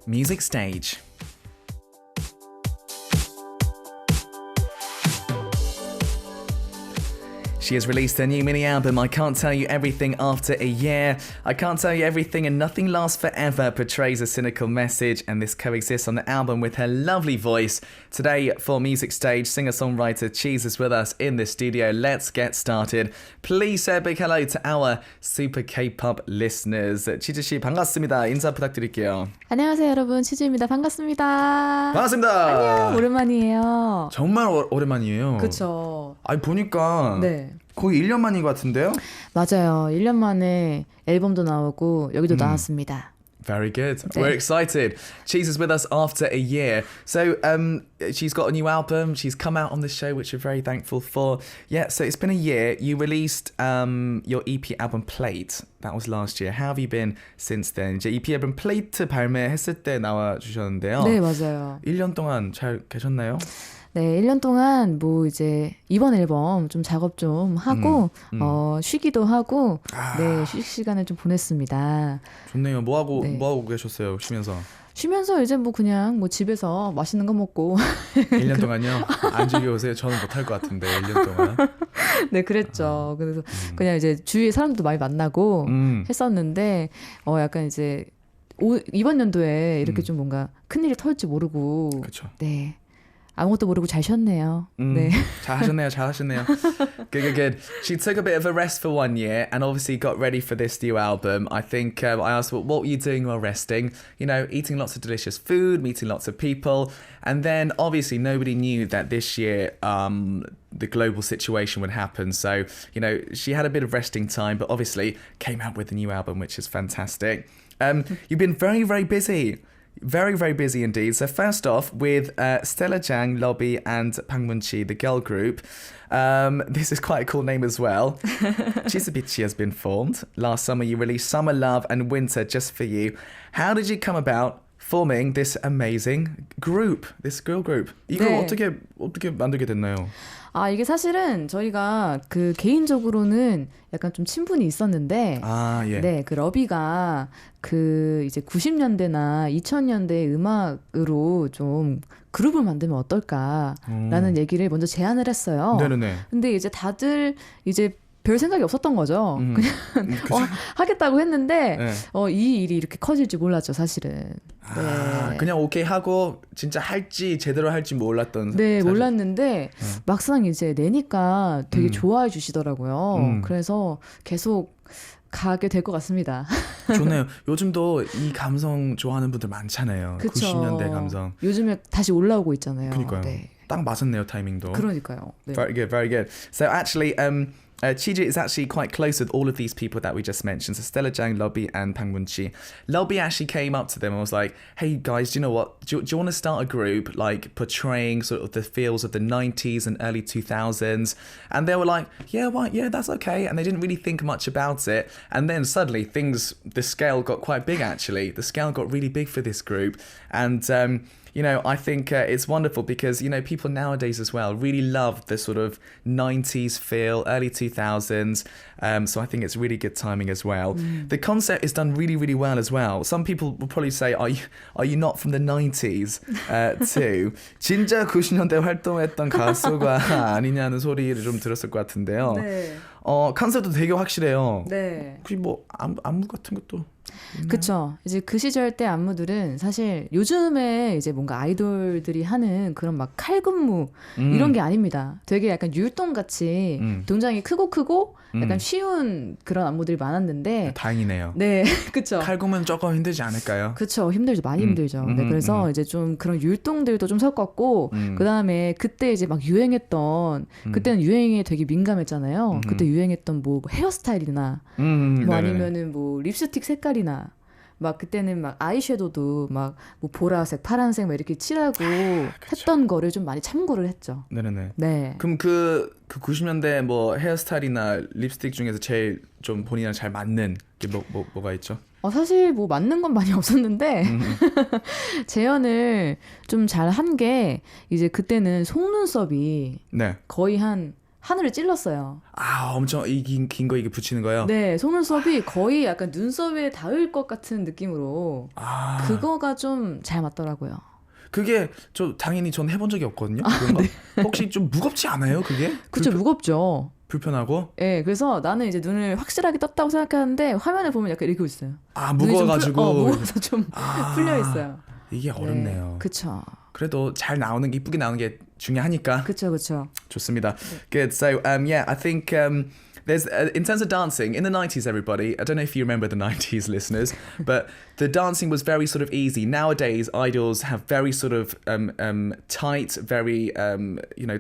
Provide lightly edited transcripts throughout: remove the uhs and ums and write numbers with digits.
Music Stage. She has released her new mini album, I Can't Tell You Everything After a Year. I Can't Tell You Everything and Nothing Lasts Forever portrays a cynical message, and this coexists on the album with her lovely voice. Today, for Music Stage, singer-songwriter CHEEZE is with us in the studio. Let's get started. Please say a big hello to our super K-pop listeners. 치즈 씨 반갑습니다. 인사 부탁드릴게요. 안녕하세요 여러분, 치즈입니다. 반갑습니다. 반갑습니다. 안녕, 오랜만이에요. 정말 오랜만이에요. 그쵸. 아니 보니까 네. 거의 1년 만인 것 같은데요? 맞아요. 1년 만에 앨범도 나오고 여기도 나왔습니다. Very good. 네. We're excited. CHEEZE is with us after a year. So she's got a new album. She's come out on the show, which we're very thankful for. Yeah, so it's been a year. You released your EP album Plate. That was last year. How have you been since then? 이제 EP 앨범 Plate 발매했을 때 나와주셨는데요. 네, 맞아요. 1년 동안 잘 계셨나요? 네, 1년 동안 뭐 이제 이번 앨범 좀 작업 좀 하고 쉬기도 하고 네, 휴식 시간을 좀 보냈습니다. 좋네요. 뭐 하고 계셨어요? 쉬면서 이제 뭐 그냥 뭐 집에서 맛있는 거 먹고 1년 동안요? 안 즐겨오세요? 저는 못할 것 같은데 1년 동안. 네, 그랬죠. 그래서 그냥 이제 주위에 사람도 많이 만나고 했었는데 약간 이제 이번 연도에 이렇게 좀 뭔가 큰일이 터질지 모르고 그쵸. 네. 아무것도 모르고 잘 쉬었네요. 네. 잘하셨네요. Good. She took a bit of a rest for 1 year and obviously got ready for this new album. I think I asked what were you doing while resting? You know, eating lots of delicious food, meeting lots of people. And then obviously nobody knew that this year the global situation would happen. So, you know, she had a bit of resting time, but obviously came out with a new album, which is fantastic. You've been very, very busy. Very, very busy indeed. So first off, with Stella Jang, Lobby and Bang Moon-chi, the girl group. This is quite a cool name as well. Chisabichi has been formed. Last summer you released Summer Love and Winter Just For You. How did you come about forming this amazing group, this girl group? 이걸 네. 어떻게 만들게 됐나요? 이게 사실은 저희가 그 개인적으로는 약간 좀 친분이 있었는데, 예. 네, 그 러비가 그 이제 90년대나 2000년대 음악으로 좀 그룹을 만들면 어떨까라는 얘기를 먼저 제안을 했어요. 네네네. 근데 이제 다들 이제 별 생각이 없었던 거죠. 그냥 하겠다고 했는데 네. 이 일이 이렇게 커질지 몰랐죠, 사실은. 네. 그냥 오케이 하고 진짜 제대로 할지 몰랐던. 네, 사실. 몰랐는데 막상 이제 내니까 되게 좋아해 주시더라고요. 그래서 계속 가게 될 것 같습니다. 좋네요. 요즘도 이 감성 좋아하는 분들 많잖아요. 그쵸. 90년대 감성. 요즘에 다시 올라오고 있잖아요. 그러니까요. 네. 딱 맞았네요, 타이밍도. 그러니까요. 네. Very good, very good. So actually, CHEEZE is actually quite close with all of these people that we just mentioned. So Stella Jang, Lobby, and Bang Moon-chi. Lobby actually came up to them and was like, "Hey guys, do you know what? Do you want to start a group like portraying sort of the feels of the 90s and early 2000s?" And they were like, "Yeah, why? Yeah, that's okay." And they didn't really think much about it. And then suddenly the scale got quite big. Actually, the scale got really big for this group, and. You know, I think it's wonderful because, you know, people nowadays as well really love the sort of 90s feel, early 2000s. So I think it's really good timing as well. The concept is done really, really well as well. Some people will probably say, are you not from the 90s too? 진짜 90년대 활동했던 가수가 아니냐는 소리를 좀 들었을 것 같은데요. 네. 컨셉도 되게 확실해요. 네. 혹시 뭐 안무 같은 것도 그쵸. 이제 그 시절 때 안무들은 사실 요즘에 이제 뭔가 아이돌들이 하는 그런 막 칼군무 이런 게 아닙니다. 되게 약간 율동같이 동작이 크고 약간 쉬운 그런 안무들이 많았는데. 다행이네요. 네, 그쵸. 칼군무는 조금 힘들지 않을까요? 그쵸. 힘들죠. 많이 힘들죠. 네, 그래서 이제 좀 그런 율동들도 좀 섞었고, 그 다음에 그때 이제 막 유행했던, 그때는 유행에 되게 민감했잖아요. 그때 유행했던 뭐 헤어스타일이나, 뭐 아니면은 뭐 립스틱 색깔이나, 막 그때는 막 아이섀도우도 막 뭐 보라색, 파란색 막 이렇게 칠하고 했던 거를 좀 많이 참고를 했죠. 네네네. 네. 그럼 그 90년대 뭐 헤어스타일이나 립스틱 중에서 제일 좀 본인이랑 잘 맞는 게 뭐가 있죠? 사실 뭐 맞는 건 많이 없었는데 재현을 좀 잘 한 게 이제 그때는 속눈썹이 네. 거의 한 하늘을 찔렀어요. 아, 엄청 긴 거 이게 붙이는 거요? 네, 속눈썹이 거의 약간 눈썹에 닿을 것 같은 느낌으로 그거가 좀 잘 맞더라고요. 그게 당연히 전 해본 적이 없거든요. 그런가? 혹시 좀 무겁지 않아요, 그게? 그쵸, 무겁죠. 불편하고? 네, 그래서 나는 이제 눈을 확실하게 떴다고 생각하는데 화면에 보면 약간 이렇게 있어요. 아, 무거워가지고. 무거워서 좀 풀려 있어요. 이게 어렵네요. 네, 그쵸. 그래도 잘 나오는 게 이쁘게 나오는 게 중요하니까. 그쵸. 좋습니다. Good. So yeah, I think there's in terms of dancing in the 90s, everybody. I don't know if you remember the 90s, listeners, but the dancing was very sort of easy. Nowadays, idols have very sort of tight, very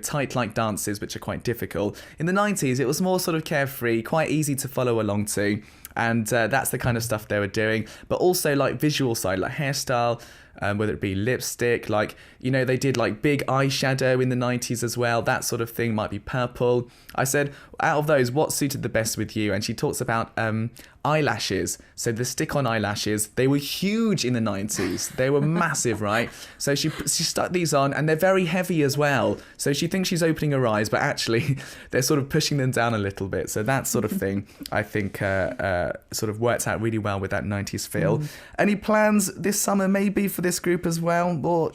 tight like dances, which are quite difficult. In the 90s, it was more sort of carefree, quite easy to follow along to. And that's the kind of stuff they were doing. But also like visual side, like hairstyle, whether it be lipstick, like, they did like big eyeshadow in the 90s as well. That sort of thing might be purple. I said, out of those, what suited the best with you? And she talks about eyelashes. So the stick-on eyelashes, they were huge in the 90s. They were massive, right? So she stuck these on, and they're very heavy as well. So she thinks she's opening her eyes, but actually they're sort of pushing them down a little bit. So that sort of thing, I think, sort of worked out really well with that 90s feel. Any plans this summer maybe for this group as well? 뭐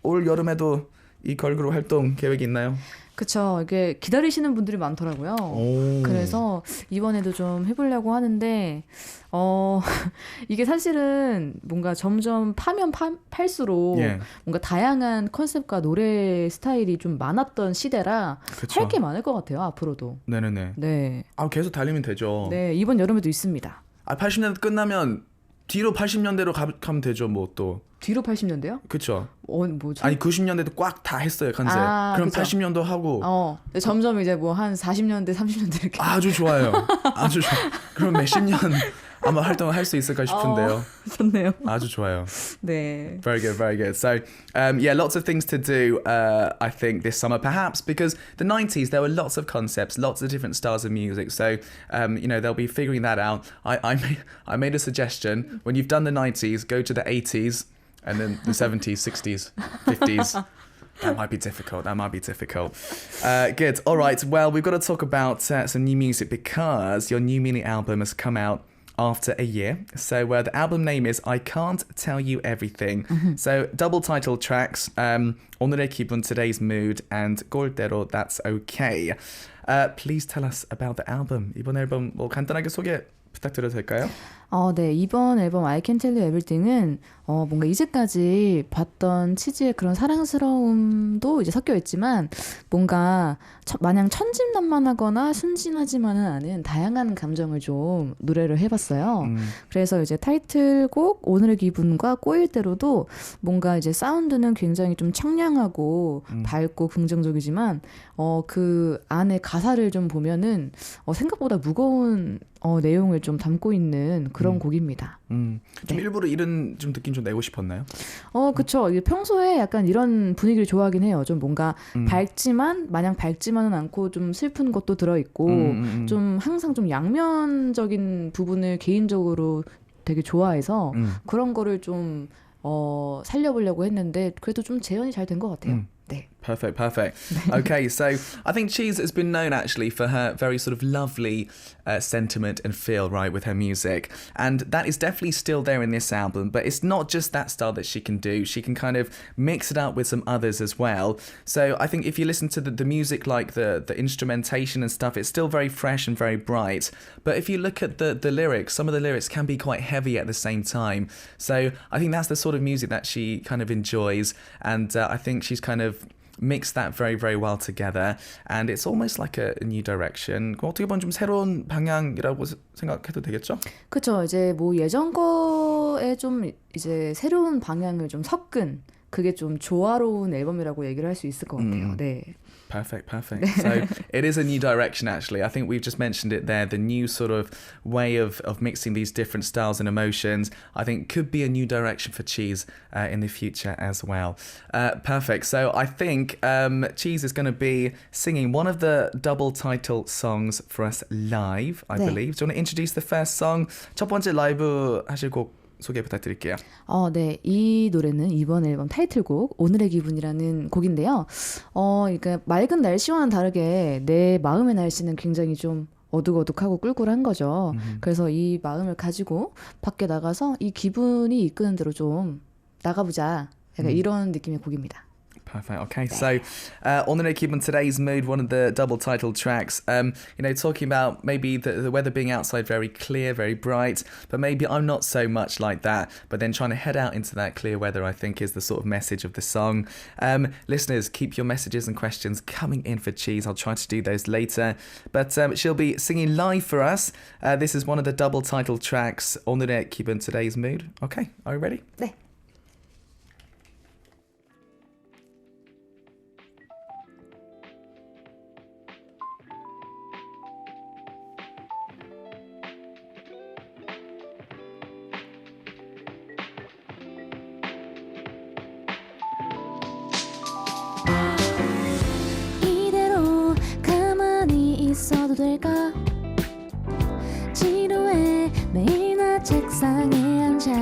올 여름에도 이 걸그룹 활동 계획이 있나요? 그쵸. 이게 기다리시는 분들이 많더라고요. 그래서 이번에도 좀 해보려고 하는데, 이게 사실은 뭔가 점점 파면 팔수록 뭔가 다양한 컨셉과 노래 스타일이 좀 많았던 시대라 할 게 많을 것 같아요, 앞으로도. 네네네. 네. 아, 계속 달리면 되죠. 네, 이번 여름에도 있습니다. 아, 80년대 끝나면 뒤로 80년대로 가면 되죠, 뭐 또. 뒤로 80년대요? 그쵸. 뭐죠? 아니 90년대도 꽉 다 했어요, 컨셉. 그럼 그쵸. 80년도 하고. 점점 이제 뭐 한 40년대, 30년대 이렇게. 아주 좋아요. 아주 좋아. 그럼 몇십 년 아마 활동을 할 수 있을까 싶은데요. 좋네요. 아주 좋아요. 네. Very good, very good. So, yeah, lots of things to do, I think, this summer, perhaps, because the 90s, there were lots of concepts, lots of different styles of music. So, they'll be figuring that out. I made a suggestion. When you've done the 90s, go to the 80s, and then the 70s, 60s, 50s. That might be difficult. Good. All right. Well, we've got to talk about some new music because your new mini album has come out after a year. So the album name is I Can't Tell You Everything. So double title tracks, 오늘의 기분, Today's Mood, and 꼴대로, That's Okay. Please tell us about the album. 이번 앨범 뭐 간단하게 소개 부탁드려도 될까요? 네. 이번 앨범 I Can Tell You Everything은 뭔가 이제까지 봤던 치즈의 그런 사랑스러움도 이제 섞여 있지만 뭔가 마냥 천진난만하거나 순진하지만은 않은 다양한 감정을 좀 노래를 해봤어요. 그래서 이제 타이틀곡 오늘의 기분과 꼬일 대로도 뭔가 이제 사운드는 굉장히 좀 청량하고 밝고 긍정적이지만 그 안에 가사를 좀 보면은 생각보다 무거운 내용을 좀 담고 있는 그런 곡입니다. 좀 네. 일부러 이런 좀 느낌 좀 내고 싶었나요? 그쵸. 평소에 약간 이런 분위기를 좋아하긴 해요. 좀 뭔가 밝지만 마냥 밝지만은 않고 좀 슬픈 것도 들어있고 좀 항상 좀 양면적인 부분을 개인적으로 되게 좋아해서 그런 거를 좀 살려보려고 했는데 그래도 좀 재현이 잘 된 것 같아요. 네. Perfect. Okay, so I think CHEEZE has been known actually for her very sort of lovely sentiment and feel, right, with her music. And that is definitely still there in this album, but it's not just that style that she can do. She can kind of mix it up with some others as well. So I think if you listen to the music, like the instrumentation and stuff, it's still very fresh and very bright. But if you look at the lyrics, some of the lyrics can be quite heavy at the same time. So I think that's the sort of music that she kind of enjoys. And I think she's kind of mix that very, very well together, and it's almost like a new direction. 어떻게 보면 좀 새로운 방향이라고 생각해도 되겠죠? 그렇죠. 이제 뭐 예전 거에 좀 이제 새로운 방향을 좀 섞은 그게 좀 조화로운 앨범이라고 얘기를 할 수 있을 것 같아요. 네. Perfect. So it is a new direction, actually. I think we've just mentioned it there. The new sort of way of mixing these different styles and emotions, I think could be a new direction for CHEEZE in the future as well. Perfect. So I think CHEEZE is going to be singing one of the double title songs for us live, I believe. Do you want to introduce the first song? 첫 번째 라이브 하실 곡 소개 부탁드릴게요. 네. 이 노래는 이번 앨범 타이틀곡 오늘의 기분이라는 곡인데요. 그러니까 맑은 날씨와는 다르게 내 마음의 날씨는 굉장히 좀 어둑어둑하고 꿀꿀한 거죠. 그래서 이 마음을 가지고 밖에 나가서 이 기분이 이끄는 대로 좀 나가보자. 약간 이런 느낌의 곡입니다. Perfect. Okay, so 오늘의 기분, today's mood, one of the double title tracks. Talking about maybe the weather being outside very clear, very bright, but maybe I'm not so much like that. But then trying to head out into that clear weather, I think, is the sort of message of the song. Listeners, keep your messages and questions coming in for Cheese. I'll try to do those later. But she'll be singing live for us. This is one of the double title tracks. 오늘의 기분, today's mood. Okay, are you ready? 네. 있어도 될까? 지루해 매일 나 책상에 앉아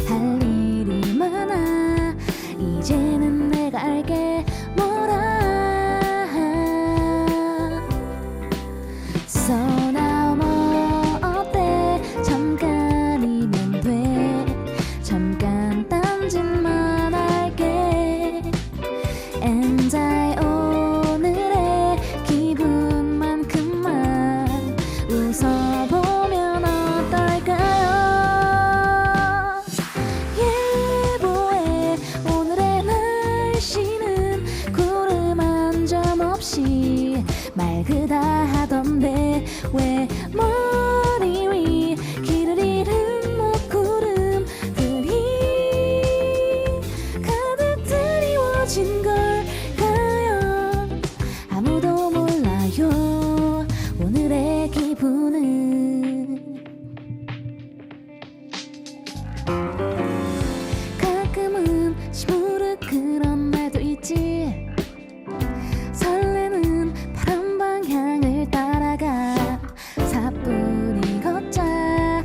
할 일이 많아 이제는 내가 알게 뭐라 So now 뭐 어때 잠깐이면 돼 잠깐 딴짓만 할게 And I 오늘의 기분 웃어보면 어떨까요? 예보해 오늘의 날씨는 구름 한 점 없이 맑으다 하던데 왜 머리 위 길을 잃은 먹구름들이 가득 드리워진 걸까요? 아무도 몰라요 오늘의 기분은 가끔은 시무룩 그런 날도 있지 설레는 바람 방향을 따라가 사뿐히 걷자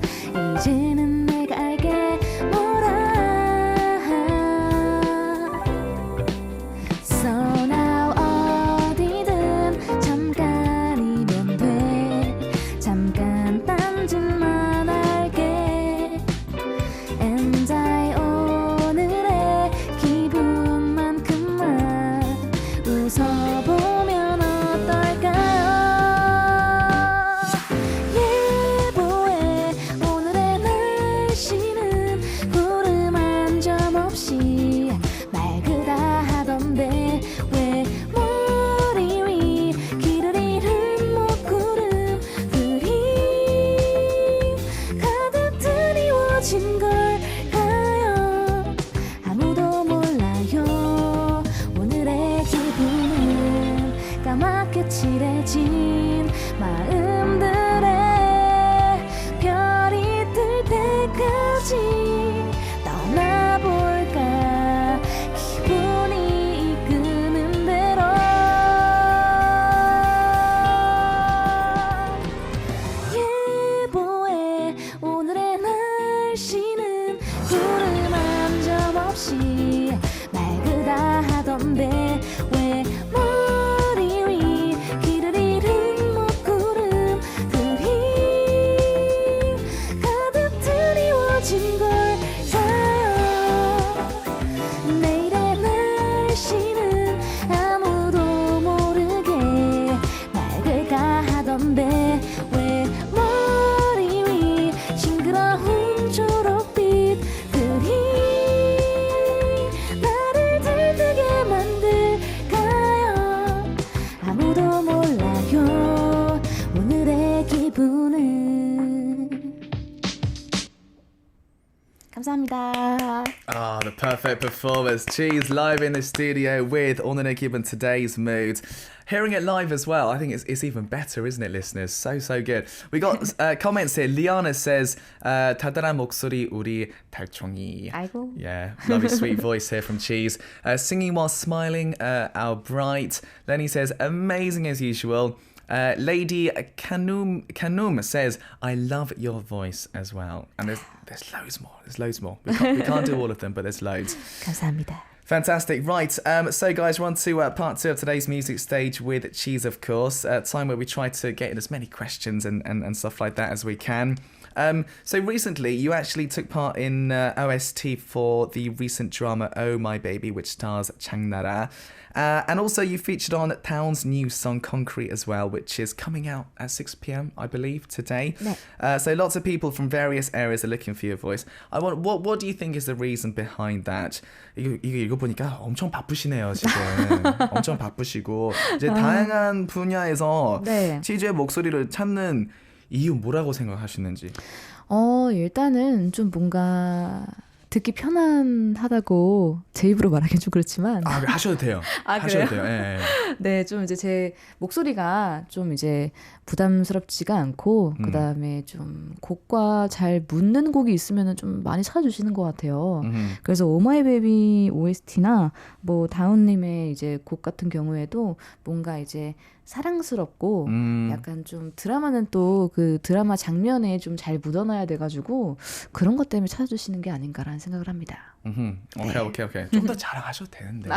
이제는 내가 알게 뭐라 So now 어디든 잠깐이면 돼 잠깐 딴짓만 할게 And I 오늘의 기분만큼만 웃어보면 어떨까요? 예보해 오늘의 날씨는 구름 한 점 없이 맑으다 하던데 왜 머리 위 길을 잃은 먹구름들이 가득 드리워진 걸까요? 아무도 몰라요 오늘의 기분은 까맣게 칠해진 마음들의 별이 뜰 때까지 떠나볼까 기분이 이끄는 대로 예보해 오늘의 날씨는 구름 한 점 없이 맑으다 하던데 왜 머리 위 길을 잃은 먹구름들이 가득 드리워진 걸까요? 내일의 날씨는 아무도 모르게 맑을까 하던데 왜 머리 위 싱그러운 초록빛들이 나를 들뜨게 만들까요? 아무도 몰라요 오늘의 기분은 감사합니다. The perfect performance. Cheese live in the studio with 오늘의 기분, today's mood. Hearing it live as well, I think it's even better, isn't it, listeners? So good. We got comments here. Liana says, 달달한 목소리 우리 달총이. 아이고. Yeah, lovely sweet voice here from Cheese. Singing while smiling, our bright. Lenny says, amazing as usual. Lady Kanum says, I love your voice as well. And there's loads more. There's loads more. We can't do all of them, but there's loads. 감사합니다. Fantastic. Right. So, guys, we're on to part 2 of today's music stage with CHEEZE, of course. Time where we try to get in as many questions and stuff like that as we can. So recently, you actually took part in OST for the recent drama Oh My Baby, which stars 장나라. And also you featured on Taeon's new song Concrete as well, which is coming out at 6 p.m, I believe, today. 네. So lots of people from various areas are looking for your voice. What do you think is the reason behind that? 이거 보니까 엄청 바쁘시네요, 지금. 엄청 바쁘시고 이제 다양한 분야에서 네. 치즈의 목소리를 찾는 이유 뭐라고 생각하시는지? 일단은 좀 뭔가 듣기 편안하다고 제 입으로 말하기는 좀 그렇지만 하셔도 돼요. 하셔도 돼요. 예. 네, 좀 이제 제 목소리가 좀 이제 부담스럽지가 않고 그다음에 좀 곡과 잘 묻는 곡이 있으면은 좀 많이 찾아주시는 것 같아요. 그래서 오마이 베이비 OST나 뭐 다운님의 이제 곡 같은 경우에도 뭔가 이제 사랑스럽고 약간 좀 드라마는 또 그 드라마 장면에 좀 잘 묻어놔야 돼가지고 그런 것 때문에 찾아주시는 게 아닌가라는 생각을 합니다. 오케이. 좀 더 자랑하셔도 되는데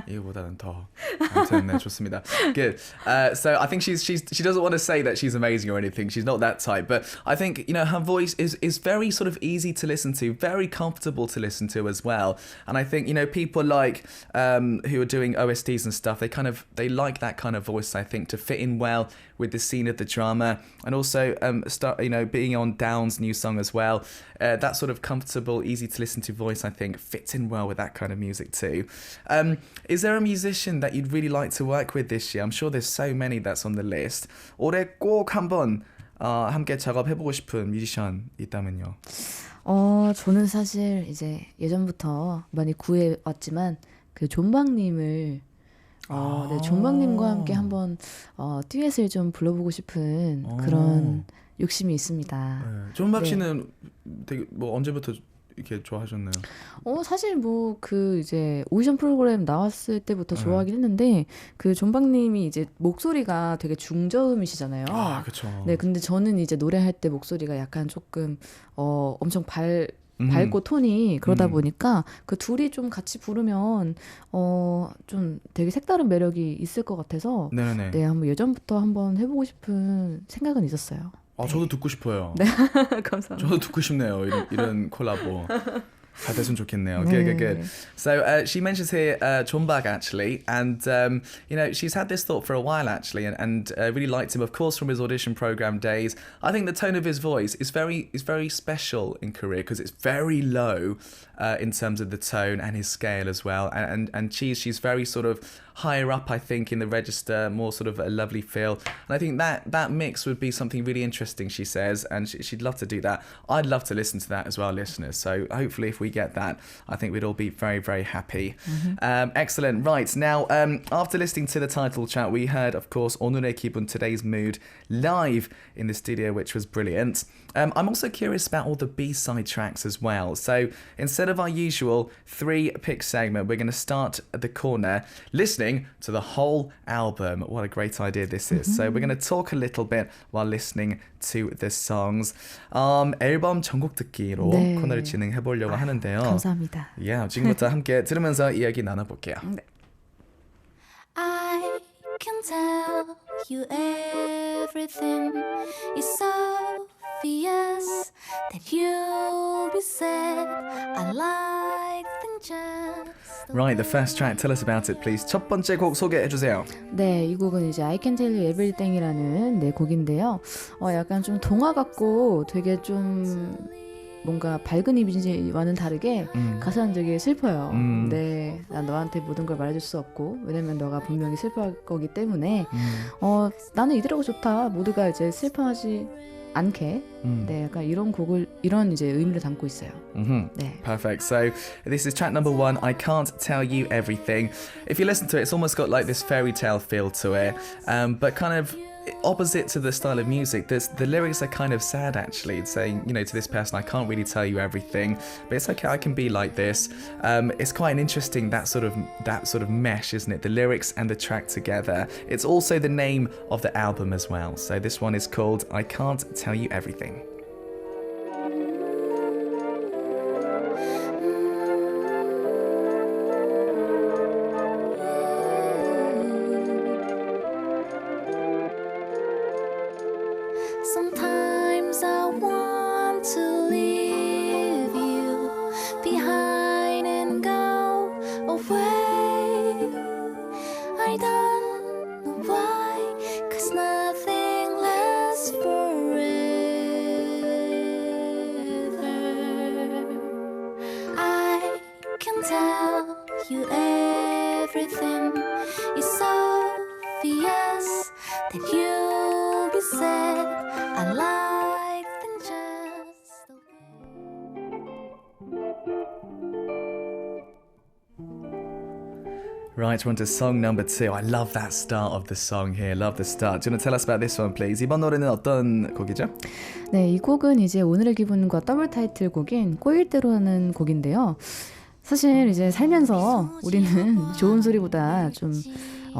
이거보다는 더. 아무튼 네, 좋습니다. Good. So I think she doesn't want to say that she's amazing or anything. She's not that type. But I think her voice is very sort of easy to listen to, very comfortable to listen to as well. And I think people like who are doing OSTs and stuff, they like that kind of voice. I think to fit in well with the scene of the drama, and also being on Down's new song as well. That sort of comfortable, easy to listen to voice, I think, fits in well with that kind of music too. Is there a musician that you'd really like to work with this year? I'm sure there's so many that's on the list. 올해 꼭 한번 함께 작업해보고 싶은 뮤지션 있다면요? 저는 사실 이제 예전부터 많이 구해왔지만 그 존박님을 네, 존박님과 함께 한번 듀엣을 좀 불러보고 싶은 그런 욕심이 있습니다. 네. 존박 씨는 되게 뭐 언제부터 이렇게 좋아하셨나요? 사실 뭐 그 이제 오디션 프로그램 나왔을 때부터 좋아하긴 했는데 그 존박님이 이제 목소리가 되게 중저음이시잖아요. 그렇죠. 네, 근데 저는 이제 노래할 때 목소리가 약간 조금 엄청 밝고 톤이 그러다 보니까 그 둘이 좀 같이 부르면 좀 되게 색다른 매력이 있을 것 같아서 네네. 네, 한번 예전부터 한번 해보고 싶은 생각은 있었어요. 저도 듣고 싶어요. 네, 감사합니다. 저도 듣고 싶네요. 이런 콜라보. 잘 됐으면 좋겠네요. 네. Good. So she mentions here 존박 actually, and she's had this thought for a while actually, and really liked him, of course, from his audition program days. I think the tone of his voice is very special in Korea because it's very low in terms of the tone and his scale as well. And CHEEZE, she's very sort of higher up, I think, in the register, more sort of a lovely feel. And I think that mix would be something really interesting, she says, and she'd love to do that. I'd love to listen to that as well, listeners. So hopefully if we get that, I think we'd all be very, very happy. Excellent. Right. Now, after listening to the title track, we heard, of course, 오늘의 기분, today's mood, live in the studio, which was brilliant. I'm also curious about all the B-side tracks as well. So instead of our usual 3-pick segment, we're going to start at the corner listening to the whole album. What a great idea this is. So we're going to talk a little bit while listening to the songs. 앨범 전곡 듣기로 네. 코너를 진행해보려고 하는데요. 감사합니다. Yeah, 지금부터 함께 들으면서 이야기 나눠볼게요. 네. I can tell you everything. It's obvious that you'll be sad. I like things just the Right, the first track. Tell us about it, please. 첫 번째 곡 소개해주세요. 네, 이 곡은 이제 I Can Tell You Everything이라는 네, 곡인데요. 약간 좀 동화 같고 되게 좀 뭔가 밝은 이미지와는 다르게 가사는 되게 슬퍼요. 네, 난 너한테 모든 걸 말해줄 수 없고 왜냐면 너가 분명히 슬퍼할 거기 때문에 나는 이대로가 좋다. 모두가 이제 슬퍼하지 않게 네, 약간 이런 이제 의미를 담고 있어요. 네. Perfect. So this is track number 1. I can't tell you everything. If you listen to it, it's almost got like this fairy tale feel to it, but kind of opposite to the style of music, the lyrics are kind of sad actually. It's saying, you know, to this person, I can't really tell you everything, but it's okay, I can be like this. It's quite an interesting that sort of mesh, isn't it? The lyrics and the track together. It's also the name of the album as well. So this one is called I Can't Tell You Everything. Sometimes I want to leave you behind and go away. I don't know why, 'cause nothing lasts forever. I can tell you everything. It's obvious that you'll be sad. I like them just the way. Right, we're on to song number 2. I love that start of the song here. Love the start. Do you want to tell us about this one, please? 이번 노래는 어떤 곡이죠? 네, 이 곡은 이제 오늘의 기분과 더블 타이틀곡인 꼬일 대로 하는 곡인데요. 사실 이제 살면서 우리는 좋은 소리보다 좀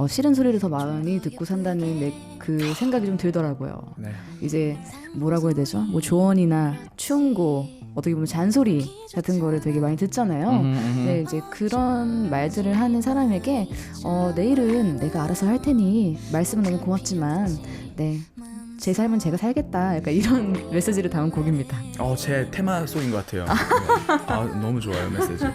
싫은 소리를 더 많이 듣고 산다는 그 생각이 좀 들더라고요. 네. 이제 뭐라고 해야 되죠? 뭐 조언이나 충고, 어떻게 보면 잔소리 같은 거를 되게 많이 듣잖아요. 네, 이제 그런 말들을 하는 사람에게 내일은 내가 알아서 할 테니 말씀은 너무 고맙지만 네, 제 삶은 제가 살겠다. 약간 이런 메시지를 담은 곡입니다. 제 테마송인 것 같아요. 너무 좋아요, 메시지.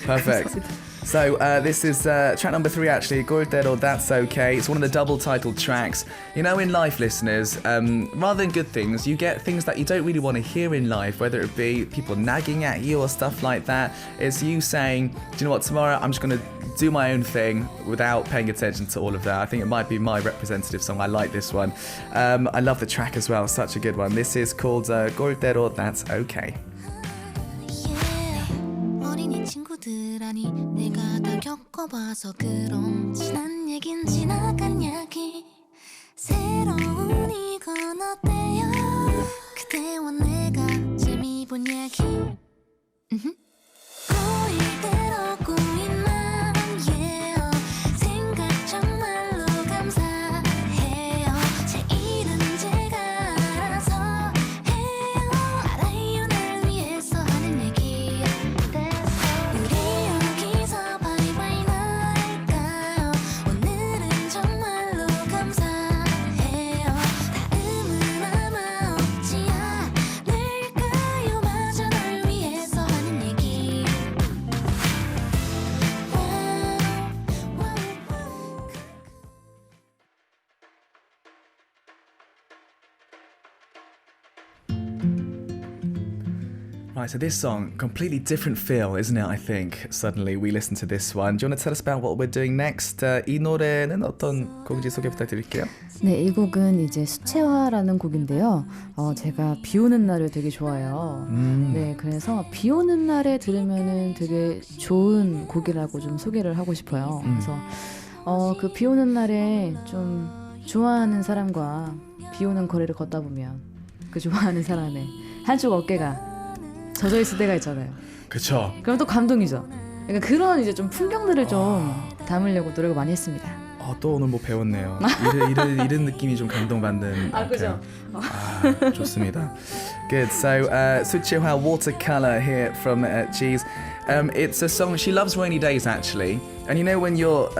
Perfect. So this is track number 3 actually, 꼬일 대로 That's Okay. It's one of the double titled tracks. You know, in life, listeners, rather than good things, you get things that you don't really want to hear in life, whether it be people nagging at you or stuff like that. It's you saying, do you know what, tomorrow I'm just going to do my own thing without paying attention to all of that. I think it might be my representative song. I like this one. I love the track as well, such a good one. This is called 꼬일 대로 That's Okay. 어린이 친구들 아니 내가 다 겪어봐서 그럼 지난 얘긴 지나간 얘기 새로운 이건 어때요 그대와 내가 재미 본 얘기 꼬일 대로 꼬인 맘 yeah. 생각 정말로 감사해요 제 일은 제가 알아서 해요 알아요 날 위해서 하는 얘기 우리 여기서 바이바이 날까요 오늘은 정말로 감사해요 다음은 아마 없지 않을까요 마저 널 위해서 하는 얘기 Right, so this song, completely different feel, isn't it, I think? Suddenly we listen to this one. Do you want to tell us about what we're doing next? 이 노래는 어떤 곡인지 소개 부탁드릴게요. 네, 이 곡은 이제 수채화라는 곡인데요. 제가 비 오는 날을 되게 좋아해요. 네, 그래서 비 오는 날에 들으면은 되게 좋은 곡이라고 좀 소개를 하고 싶어요. 그래서 그 비 오는 날에 좀 좋아하는 사람과 비 오는 거리를 걷다 보면 그 좋아하는 사람의 한쪽 어깨가 젖어 있을 때가 있잖아요. 그쵸. 그럼 또 감동이죠. 그러니까 그런 이제 좀 풍경들을 좀 담으려고 노력을 많이 했습니다. 또 오늘 뭐 배웠네요. 이런 느낌이 좀 감동받는. 그죠. 좋습니다. Good. So, 수채화 Watercolor here from CHEEZE. It's a song, she loves rainy days actually. And you know when you're,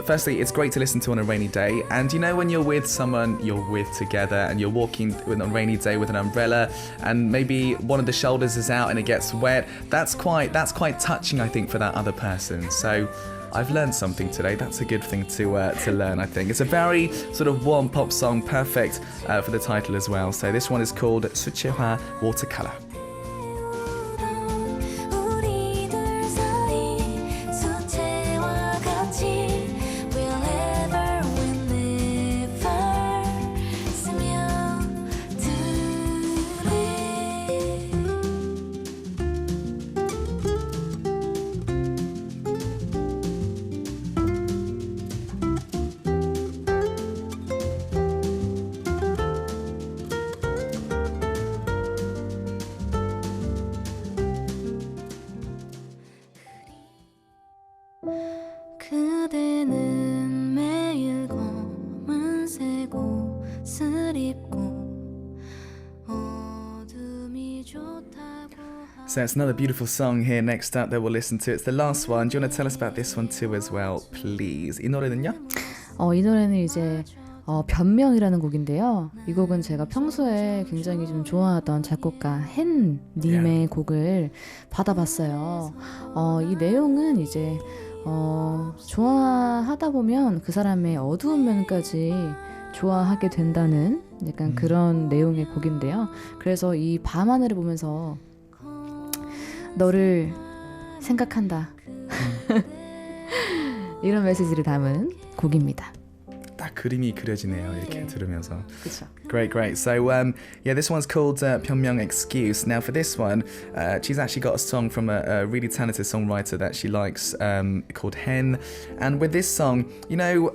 firstly, it's great to listen to on a rainy day. And you know when you're with someone you're with together and you're walking on a rainy day with an umbrella and maybe one of the shoulders is out and it gets wet, that's quite touching, I think, for that other person. So I've learned something today. That's a good thing to learn, I think. It's a very sort of warm pop song, perfect for the title as well. So this one is called 수채화 Watercolor. 우리들 사이 수채화 같이 wherever whenever 스며들래 So it's another beautiful song here next up that we'll listen to. It's the last one. Do you want to tell us about this one too as well, please? 이 노래는요? 이 노래는 이제 변명이라는 곡인데요. 이 곡은 제가 평소에 굉장히 좀 좋아하던 작곡가 헨 님의 곡을 받아봤어요. 이 내용은 이제 좋아하다 보면 그 사람의 어두운 면까지 좋아하게 된다는 약간 그런 내용의 곡인데요. 그래서 이 밤하늘을 보면서 너를 생각한다. 이런 메시지를 담은 곡입니다. 딱 그림이 그려지네요. 이렇게 들으면서. 그렇죠. Great, great. So, yeah, this one's called Pyongyang Excuse. Now, for this one, she's actually got a song from a really talented songwriter that she likes called Hen. And with this song, you know,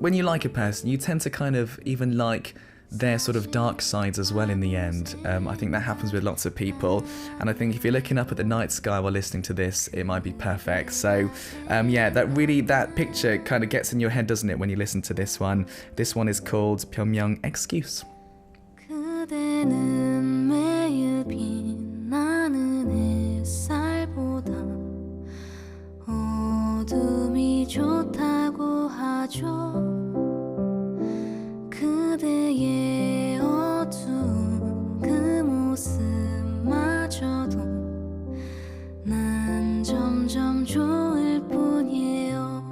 when you like a person, you tend to kind of even like their sort of dark sides as well in the end. I think that happens with lots of people. And I think if you're looking up at the night sky while listening to this, it might be perfect. So, yeah, that picture kind of gets in your head, doesn't it, when you listen to this one? This one is called Pyongyang Excuse. 그대는 매일 빛나는 햇살보다 어둠이 좋다고 하죠. 그대의 어두운 그 모습마저도 난 점점 좋을 뿐이에요.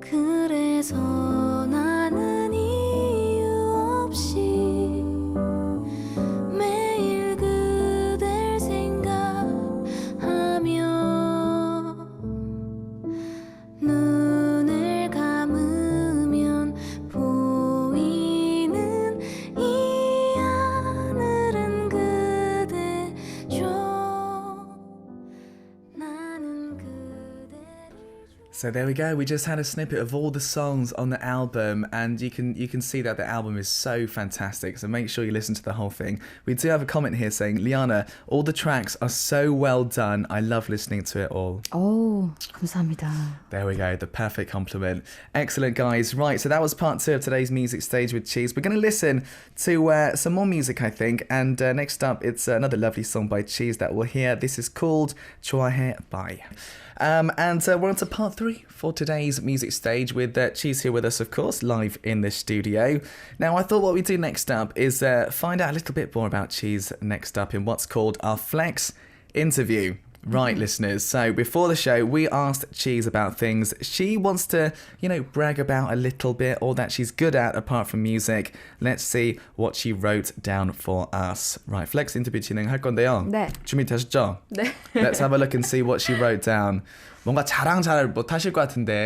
그래서 나는 이유 없이 매일 그댈 생각하며 눈을 감으면 보이는 이 하늘은 그대죠. 나는 그대를 So there we go. We just had a snippet of all the songs on the album, and you can see that the album is so fantastic. So make sure you listen to the whole thing. We do have a comment here saying, Liana, all the tracks are so well done. I love listening to it all. 감사합니다. There we go, the perfect compliment. Excellent, guys. Right, so that was part 2 of today's music stage with CHEEZE. We're going to listen to some more music, I think. And next up, it's another lovely song by CHEEZE that we'll hear. This is called 좋아해 Bye. And we're on to part 3 for today's music stage with CHEEZE here with us, of course, live in the studio. Now, I thought what we do next up is find out a little bit more about CHEEZE next up in what's called our Flex interview. Right, listeners. So before the show, we asked CHEEZE about things she wants to, you know, brag about a little bit or that she's good at apart from music. Let's see what she wrote down for us. Right, Flex interview 진행할 건데요. 네. 준비되셨죠? 네. Let's have a look and see what she wrote down. 뭔가 자랑 잘 못하실 것 같은데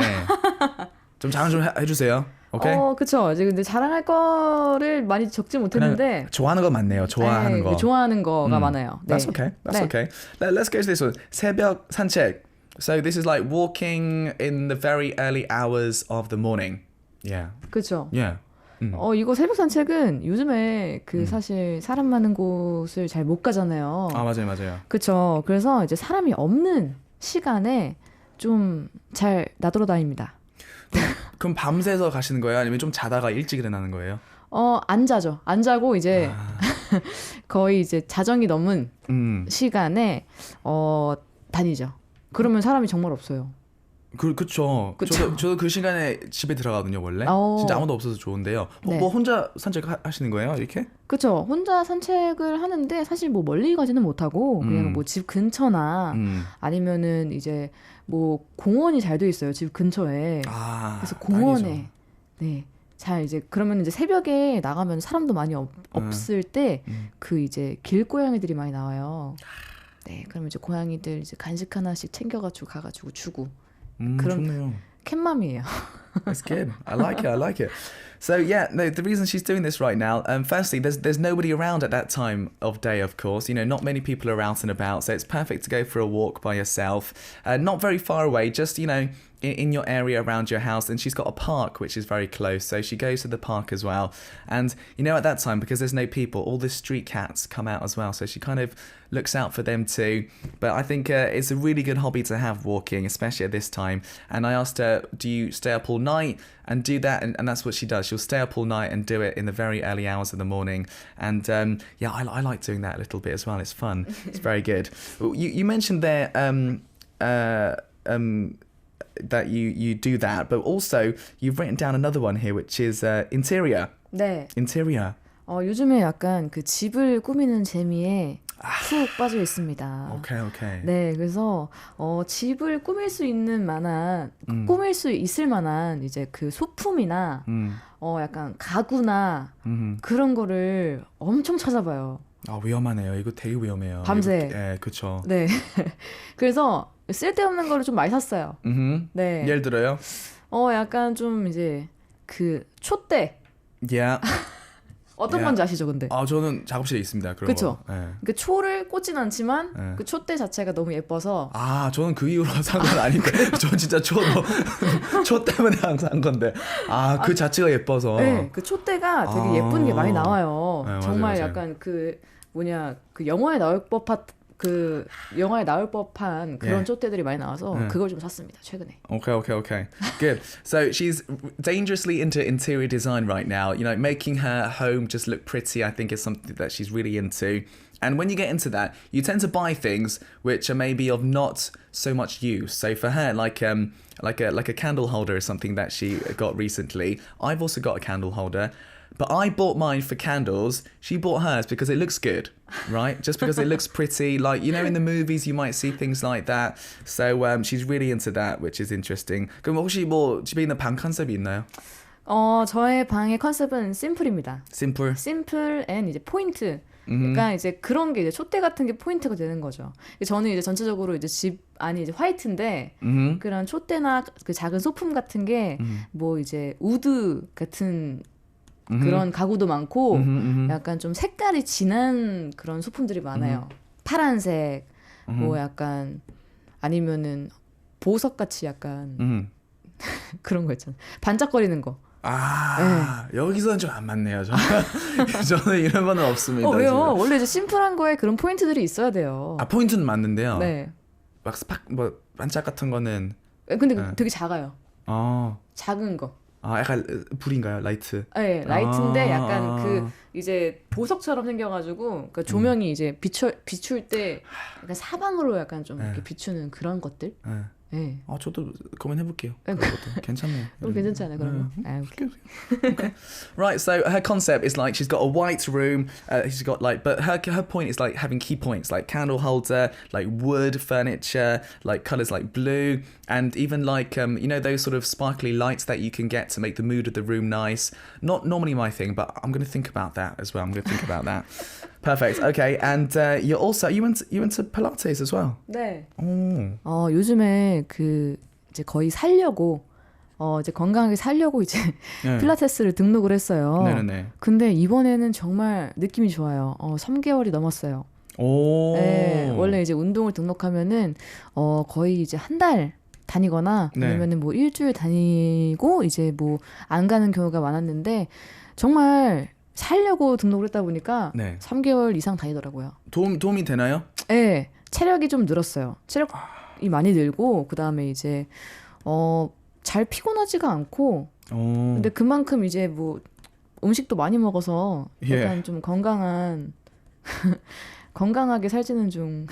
좀 자랑 좀 해주세요. 오케이? 그쵸. 이제 근데 자랑할 거를 많이 적지 못했는데. 좋아하는 거 많네요. 좋아하는 거. 좋아하는 거가 많아요. 네. That's okay. That's 네. okay. Let's go to this one. 새벽 산책. So this is like walking in the very early hours of the morning. Yeah. 그쵸. Yeah. 이거 새벽 산책은 요즘에 사실 사람 많은 곳을 잘 못 가잖아요. 아, 맞아요. 그쵸. 그래서 이제 사람이 없는 시간에 좀 잘 나돌아다닙니다. 그럼 밤새서 가시는 거예요? 아니면 좀 자다가 일찍 일어나는 거예요? 안 자죠. 안 자고 이제 거의 이제 자정이 넘은 시간에 다니죠. 그러면 사람이 정말 없어요. 그쵸. 저도 그 시간에 집에 들어가거든요, 원래. 진짜 아무도 없어서 좋은데요. 네. 뭐 혼자 산책하시는 거예요, 이렇게? 그쵸. 혼자 산책을 하는데 사실 뭐 멀리 가지는 못하고 그냥 뭐 집 근처나 아니면은 이제 뭐 공원이 잘 돼 있어요, 집 근처에. 그래서 공원에 네. 잘 이제 그러면 이제 새벽에 나가면 사람도 많이 없을 때 그 이제 길고양이들이 많이 나와요. 네. 그러면 이제 고양이들 이제 간식 하나씩 챙겨가지고 가가지고 주고. 그럼 좋네요. 캣맘이에요. That's good. I like it. So yeah, no, the reason she's doing this right now, firstly, there's nobody around at that time of day, of course. You know, not many people are out and about, so it's perfect to go for a walk by yourself. Not very far away, just, you know, in your area around your house. And she's got a park which is very close, so she goes to the park as well. And you know, at that time, because there's no people, all the street cats come out as well, so she kind of looks out for them too. But I think it's a really good hobby to have, walking, especially at this time. And I asked her, do you stay up all all night and do that, and that's what she does. She'll stay up all night and do it in the very early hours of the morning. And yeah, I like doing that a little bit as well. It's fun. It's very good. You mentioned there that you do that, but also you've written down another one here, which is interior. 네. Interior. 요즘에 약간 그 집을 꾸미는 재미에 푹 빠져 있습니다. 오케이. 네, 그래서 집을 꾸밀 수 있는 만한 꾸밀 수 있을 만한 이제 그 소품이나 약간 가구나 그런 거를 엄청 찾아봐요. 아, 위험하네요. 이거 되게 위험해요. 밤새. 예, 그렇죠. 네. 그래서 쓸데없는 거를 좀 많이 샀어요. 네. 예를 들어요? 약간 좀 이제 그 촛대. Yeah. 어떤 건지 아시죠, 근데? 저는 작업실에 있습니다. 그런 그쵸? 거. 예. 그 초를 꽂진 않지만 네. 그 촛대 자체가 너무 예뻐서 저는 그 이후로 산 건 아닌데 저 진짜 초 때문에 항상 한 건데 그 자체가 예뻐서 네, 그 촛대가 되게 예쁜 게 많이 나와요. 네, 정말 맞아요. 약간 그 영화에 나올 법한 그런 예. 촛대들이 많이 나와서 예. 그걸 좀 샀습니다, 최근에. Okay. Good. So she's dangerously into interior design right now. You know, making her home just look pretty, I think is something that she's really into. And when you get into that, you tend to buy things which are maybe of not so much use. So for her, like a candle holder is something that she got recently. I've also got a candle holder. But I bought mine for candles. She bought hers because it looks good, right? Just because it looks pretty. Like, you know, in the movies, you might see things like that. So she's really into that, which is interesting. 그럼 혹시 뭐 집에 있는 방 컨셉이 있나요? 저의 방의 컨셉은 심플입니다. Simple. 심플 앤 이제 포인트. 그러니까 이제 그런 게 이제 촛대 같은 게 포인트가 되는 거죠. 저는 이제 전체적으로 이제 집 안이 이제 화이트인데 그런 촛대나 그 작은 소품 같은 게 뭐 이제 우드 같은 그런 가구도 많고 약간 좀 색깔이 진한 그런 소품들이 많아요. 파란색 뭐 약간 아니면은 보석 같이 약간 그런 거 있잖아요. 반짝거리는 거. 여기서는 좀 안 맞네요. 저는 이런 거는 없습니다. 왜요? 지금. 원래 이제 심플한 거에 그런 포인트들이 있어야 돼요. 포인트는 맞는데요. 네. 막 반짝 같은 거는. 근데 되게 작아요. 어. 작은 거. 약간 불인가요? 라이트. 네, 라이트인데 약간 그 이제 보석처럼 생겨가지고 그러니까 조명이 이제 비출 때 약간 사방으로 약간 좀 이렇게 비추는 그런 것들. 네. 저도 고민해볼게요. 그런 것도 괜찮네요. 괜찮지 않아요, 그런 거? 오케이. Okay. Right, so her concept is like she's got a white room. She's got like, but her point is like having key points like candle holder, like wood furniture, like colors like blue, and even like you know those sort of sparkly lights that you can get to make the mood of the room nice. Not normally my thing, but I'm going to think about that as well. I'm going to think about that. Perfect. Okay, and you went to Pilates as well. 네. 오. 요즘에 그 이제 거의 살려고 이제 건강하게 살려고 이제 네. 필라테스를 등록을 했어요. 네네네. 근데 이번에는 정말 느낌이 좋아요. 3개월이 넘었어요. 오. 네, 원래 이제 운동을 등록하면은 거의 이제 한 달 다니거나 네. 아니면은 뭐 일주일 다니고 이제 뭐 안 가는 경우가 많았는데 정말 살려고 등록을 했다 보니까 네. 3개월 이상 다니더라고요. 도움이 되나요? 네, 체력이 좀 늘었어요. 체력이 많이 늘고 그 다음에 이제 잘 피곤하지가 않고 근데 그만큼 이제 뭐 음식도 많이 먹어서 약간 좀 건강하게 살지는 중.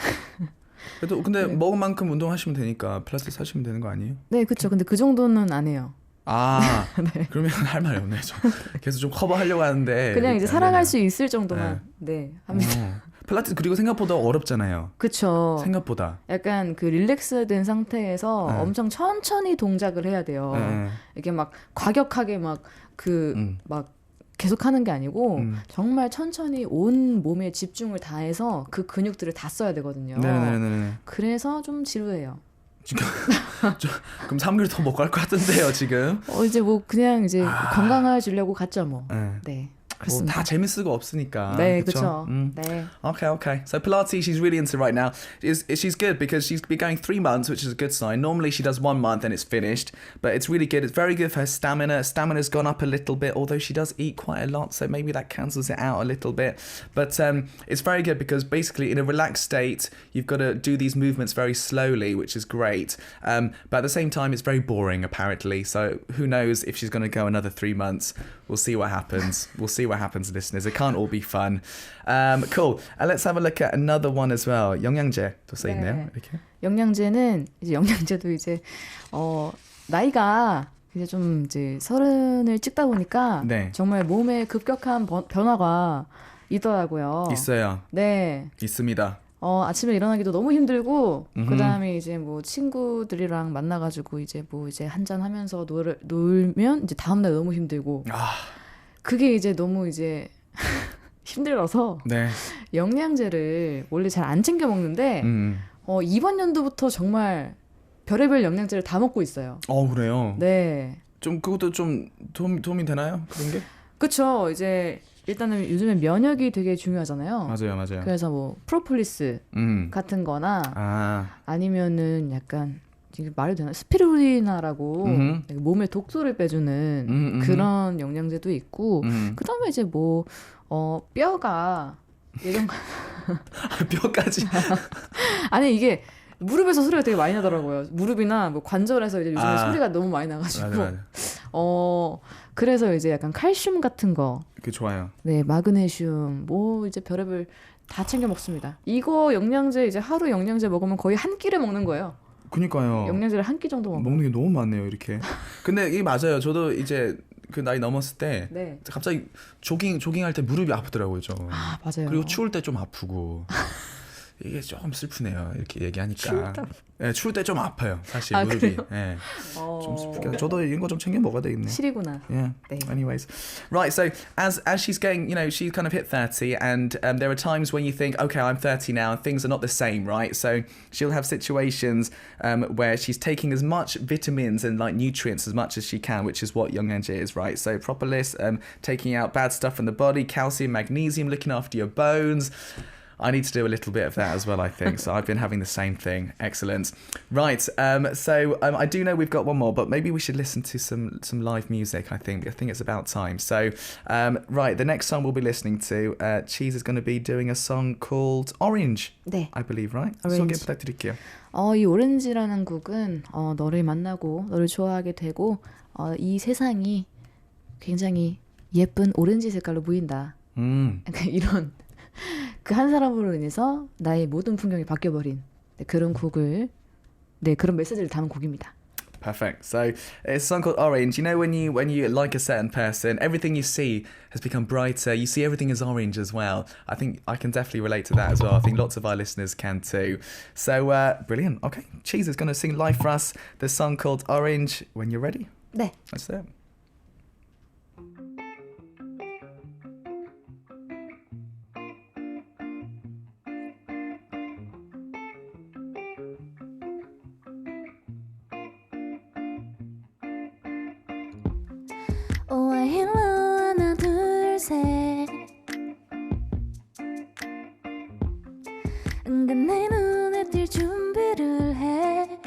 그래도 근데 네. 먹은 만큼 운동하시면 되니까 필라테스 하시면 되는 거 아니에요? 네, 그렇죠. 근데 그 정도는 안 해요. 네. 그러면 할 말이 없네요. 계속 좀 커버하려고 하는데 그냥 이제 살아갈 수 있을 정도만 합니다. 필라테스 그리고 생각보다 어렵잖아요. 그렇죠. 생각보다. 약간 그 릴렉스된 상태에서 네. 엄청 천천히 동작을 해야 돼요. 네. 이게 막 과격하게 막 계속 하는 게 아니고 정말 천천히 온 몸에 집중을 다해서 그 근육들을 다 써야 되거든요. 네네네. 그래서 좀 지루해요. 그럼 3개월 더 못 갈 것 같은데요 지금. 이제 뭐 그냥 이제 건강해지려고 갔죠 뭐. 네. 네. 그렇습니다. 다 재밌을 수가 없으니까. 네, 그쵸? 그렇죠. 네. Okay. So Pilates, she's really into right now. She's good because she's been going 3 months, which is a good sign. Normally she does 1 month and it's finished, but it's really good. It's very good for her stamina. Stamina's gone up a little bit, although she does eat quite a lot, so maybe that cancels it out a little bit. But it's very good because basically in a relaxed state, you've got to do these movements very slowly, which is great. But at the same time, it's very boring apparently. So who knows if she's going to go another 3 months. We'll see what happens. We'll see what happens, listeners. It can't all be fun. Cool. Let's have a look at another one as well. 영양제도 써 있네요. 네. 이렇게. 영양제는 이제 영양제도 이제 나이가 이제 좀 이제 30을 찍다 보니까 네. 정말 몸에 급격한 변화가 있더라고요. 있어요. 네. 있습니다. 아침에 일어나기도 너무 힘들고 그다음에 이제 뭐 친구들이랑 만나가지고 이제 뭐 이제 한잔 하면서 놀면 이제 다음날 너무 힘들고 그게 이제 너무 이제 힘들어서 네. 영양제를 원래 잘 안 챙겨 먹는데 이번 연도부터 정말 별의별 영양제를 다 먹고 있어요. 그래요? 네. 좀 그것도 좀 도움이 되나요? 그런 게? 그쵸. 이제 일단은 요즘에 면역이 되게 중요하잖아요. 맞아요. 그래서 뭐 프로폴리스 같은 거나 아니면은 약간 이게 말이 되나? 스피루리나라고 몸에 독소를 빼주는 그런 영양제도 있고 그다음에 이제 뭐 뼈가 예전 뼈까지. 아니 이게 무릎에서 소리가 되게 많이 나더라고요. 무릎이나 뭐 관절에서 이제 요즘에 소리가 너무 많이 나가지고 맞아. 그래서 이제 약간 칼슘 같은 거, 그 좋아요. 네 마그네슘 뭐 이제 별의별 다 챙겨 먹습니다. 이거 영양제 이제 하루 영양제 먹으면 거의 한 끼를 먹는 거예요. 그니까요. 영양제를 한 끼 정도 먹는 게 너무 많네요, 이렇게. 근데 이게 맞아요. 저도 이제 그 나이 넘었을 때 네. 갑자기 조깅할 때 무릎이 아프더라고요, 좀. 맞아요. 그리고 추울 때 좀 아프고. 이게 조금 슬프네요. 이렇게 얘기하니까. 추울 때 좀 아파요. 사실 무릎이. 네. 좀 슬프게. 저도 이런 거 좀 챙겨 먹어야 되겠네. 실이구나. Yeah. 네. Anyways, right. So as she's getting, she's kind of hit 30, and there are times when you think, okay, I'm 30 now, and things are not the same, right? So she'll have situations where she's taking as much vitamins and like nutrients as much as she can, which is what 영양제 is, right? So propolis, taking out bad stuff from the body, calcium, magnesium, looking after your bones. I need to do a little bit of that as well, I think. So I've been having the same thing. Excellent. Right. So I do know we've got one more, but maybe we should listen to some live music, I think. I think it's about time. So, right, the next song we'll be listening to, CHEEZE is going to be doing a song called Orange, 네. I believe, right? Orange. 소개 부탁드릴게요. 이 오렌지라는 곡은 너를 만나고 너를 좋아하게 되고 이 세상이 굉장히 예쁜 오렌지 색깔로 보인다. 약간 이런 그 한 사람으로 인해서 나의 모든 풍경이 바뀌어버린 그런 곡을 그런 메시지를 담은 곡입니다. Perfect. So it's a song called Orange. You know when you like a certain person, everything you see has become brighter. You see everything as orange as well. I think I can definitely relate to that as well. I think lots of our listeners can too. So brilliant. Okay, CHEEZE is going to sing live for us the song called Orange. When you're ready. 네. That's it. hello 하나 둘 셋 은근 내 눈에 띌 준비를 해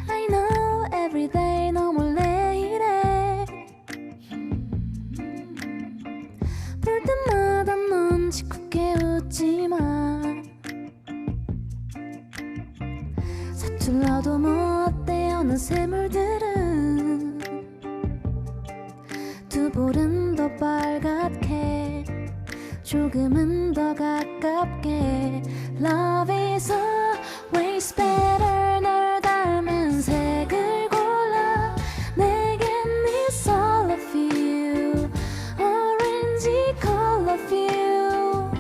I know everyday 너 몰래 이래 볼 때마다 넌 짓궂게 웃지마 서툴러도 뭐 어때 어느새 물들은 두 볼은 더 빨갛게 조금은 더 가깝게 Love is always better 널 닮은 색을 골라 내겐 it's all of you Orange color of you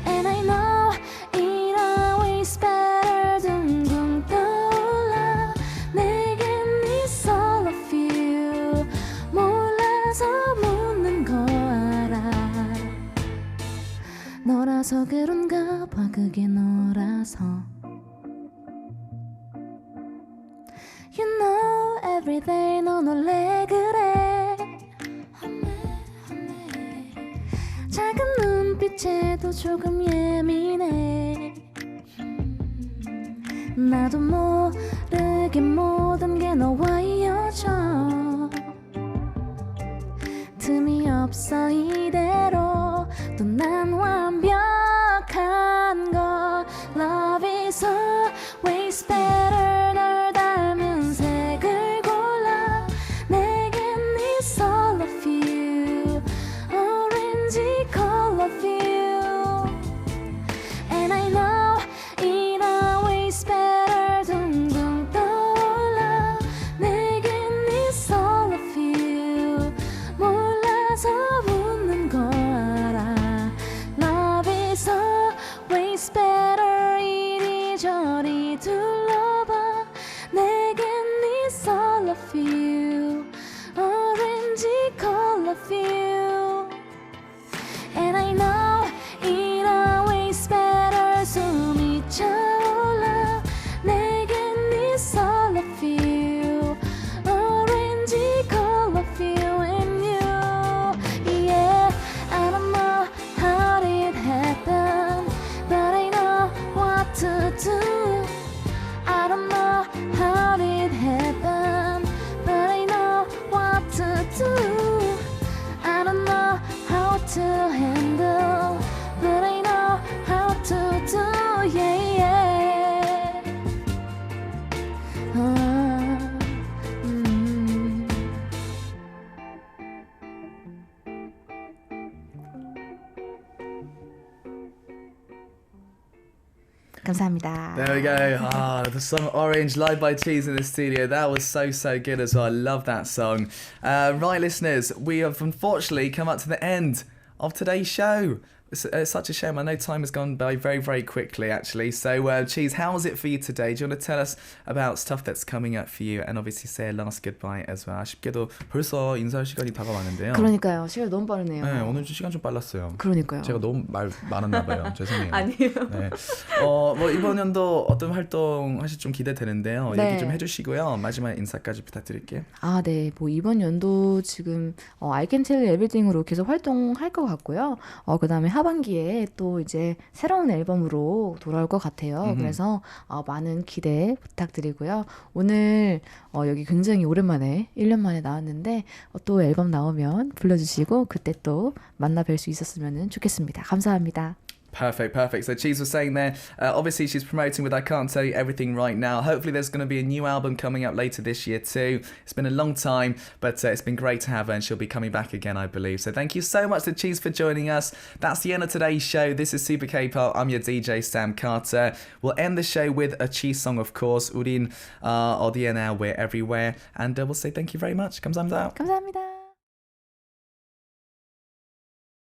And I know it always better 둥둥 떠올라 내겐 it's all of you 몰라서 묻는 거 알아 너라서 그런가 봐 그게 너라서 You know everyday 넌 원래 그래 작은 눈빛에도 조금 예민해 나도 모르게 모든 게 너와 이어져 틈이 없어 이대로 또 난 완벽한 걸 Love is always better 널 닮은 색을 골라 내겐 it's all of you Orange color of you And I know it always better 둥둥 떠올라 내겐 it's all of you 몰라서 웃는 걸 알아 Love is always better 이리저리 둘러봐 내겐 it's all of you Orange color of you And I know it always better 숨이 차올라 내겐 it's all of you Orange color of you and you Yeah I don't know how it happened But I know what to do I don't know how it happened But I know what to do I don't know how to handle But I know how to do Yeah yeah mm. 감사합니다. There we go. The song Orange, live by Cheese in the studio. That was so good as well. I love that song. Right, listeners, we have unfortunately come up to the end of today's show. It's such a shame. I know time has gone by very quickly, actually. So, Cheese, how was it for you today? Do you want to tell us about stuff that's coming up for you and obviously say a last goodbye as well? 아쉽게도 벌써 인사할 시간이 다가왔는데요. 그러니까요. 시간이 너무 빠르네요. 네, 오늘 시간 좀 빨랐어요. 그러니까요. 제가 너무 말 많았나 봐요. 죄송해요. 아니에요. 네. 뭐 이번 연도 어떤 활동 하실 좀 기대되는데요. 네. 얘기 좀 해주시고요. 마지막 인사까지 부탁드릴게요. 아, 네. 뭐 이번 연도 지금 I Can Tell You Everything으로 계속 활동할 것 같고요. 그다음에 하반기에 또 이제 새로운 앨범으로 돌아올 것 같아요. 그래서 많은 기대 부탁드리고요. 오늘 여기 굉장히 오랜만에 1년 만에 나왔는데 또 앨범 나오면 불러주시고 그때 또 만나 뵐 수 있었으면 좋겠습니다. 감사합니다. Perfect. So Cheese was saying there, obviously she's promoting with I Can't Tell You Everything right now. Hopefully there's going to be a new album coming up later this year too. It's been a long time, but it's been great to have her and she'll be coming back again, I believe. So thank you so much to Cheese for joining us. That's the end of today's show. This is Super K-Pop. I'm your DJ, Sam Carter. We'll end the show with a Cheese song, of course. 우린 어디에 now, we're everywhere. And we'll say thank you very much. 감사합니다. 감사합니다.